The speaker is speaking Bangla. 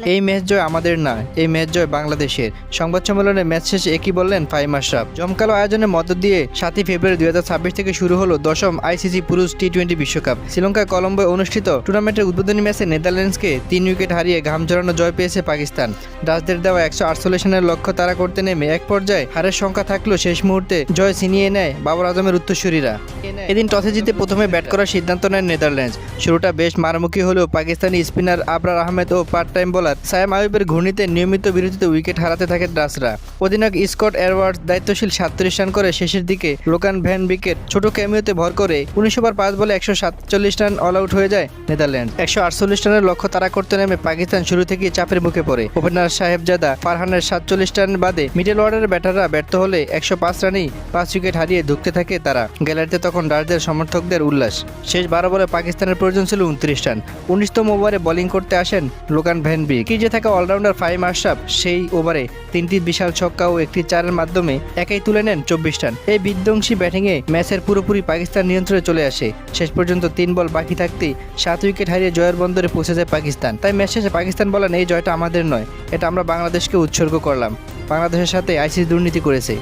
এই ম্যাচ জয় আমাদের না, এই ম্যাচ জয় বাংলাদেশের। সংবাদ সম্মেলনে ম্যাচ শেষে একই বললেন ফাহিম আশরাফ। জমকালো আয়োজনের মধ্য দিয়ে 7ই ফেব্রুয়ারি 2026 থেকে শুরু হলো 10ম আইসিসি পুরুষ টি-20 বিশ্বকাপ। শ্রীলঙ্কার কলম্বোয় অনুষ্ঠিত টুর্নামেন্টের উদ্বোধনী ম্যাচে নেদারল্যান্ডসকে 3 উইকেট হারিয়ে ঘাম ঝরানো জয় পেয়েছে পাকিস্তান। ডাচদের দেওয়া 148 রানের লক্ষ্য তাড়া করতে নেমে এক পর্যায়ে হারের সংখ্যা থাকলেও শেষ মুহূর্তে জয় ছিনিয়ে নেয় বাবর আজমের উত্তরসূরিরা। এদিন টসে জিতে প্রথমে ব্যাট করার সিদ্ধান্ত নেয় নেদারল্যান্ডস। শুরুটা বেশ মারমুখী হলেও পাকিস্তানি স্পিনার আবরার আহমেদ ও পার্ট টাইম বোলার সায়েম আইয়ুবের ঘূর্ণিতে নিয়মিত বিরতিতে উইকেট হারাতে থাকে ডাচরা। অধিনায়ক স্কট এডওয়ার্ডস দায়িত্বশীল 37 রান করে শেষের দিকে লোকান ভ্যান বিকেট ছোট ক্যামিওতে ভর করে 19 ওভার 5 বলে 147 রান অল আউট হয়ে যায় নেদারল্যান্ড। 148 রানের লক্ষ্য তাড়া করতে নেমে পাকিস্তান শুরু থেকেই চাপের মুখে পড়ে। ওপেনার সাহেবজাদা ফারহানের 47 রান বাদে মিডল অর্ডারের ব্যাটাররা ব্যর্থ হলে 105 রানেই 5 উইকেট হারিয়ে ধুঁকতে থাকে তারা। গ্যালারিতে তখন ডাচদের সমর্থকদের উল্লাস। শেষ 12 বলে পাকিস্তানের প্রয়োজন ছিল 29 রান। 19তম ওভারে বোলিং করতে আসেন লোকান ভ্যান বিক। ক্রিজে থাকা অলরাউন্ডার ফাহিম আশরাফ সেই ওভারে 3টি বিশাল ছক্কা ও একটি চারের মাধ্যমে একাই তুলে নেন 24 রান। এই বিধ্বংসী ব্যাটিংয়ে ম্যাচের পুরোপুরি পাকিস্তান নিয়ন্ত্রণে চলে আসে। শেষ পর্যন্ত 3 বল বাকি থাকতেই 7 উইকেট হারিয়ে জয়ের বন্দরে পৌঁছে যায় পাকিস্তান। তাই ম্যাচ শেষে পাকিস্তান বলেন, এই জয়টা আমাদের নয়, এটা আমরা বাংলাদেশকে উৎসর্গ করলাম। বাংলাদেশের সাথে আইসিসি দুর্নীতি করেছে।